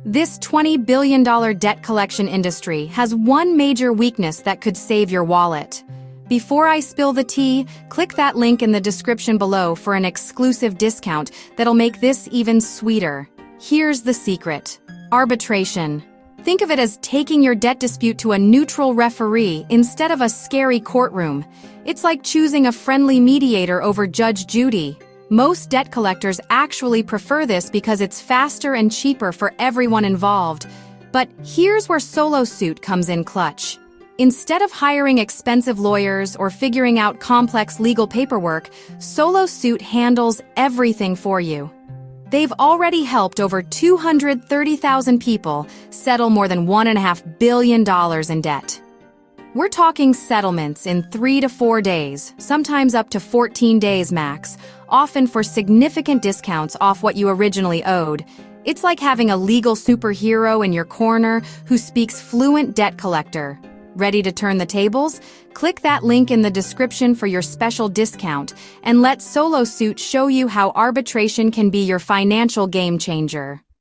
This $20 billion debt collection industry has one major weakness that could save your wallet. Before I spill the tea, click that link in the description below for an exclusive discount that'll make this even sweeter. Here's the secret: arbitration. Think of it as taking your debt dispute to a neutral referee instead of a scary courtroom. It's like choosing a friendly mediator over Judge Judy. Most debt collectors actually prefer this because it's faster and cheaper for everyone involved. But here's where SoloSuit comes in clutch. Instead of hiring expensive lawyers or figuring out complex legal paperwork, SoloSuit handles everything for you. They've already helped over 230,000 people settle more than $1.5 billion in debt. We're talking settlements in 3 to 4 days, sometimes up to 14 days max, often for significant discounts off what you originally owed. It's like having a legal superhero in your corner who speaks fluent debt collector. Ready to turn the tables? Click that link in the description for your special discount, and let SoloSuit show you how arbitration can be your financial game changer.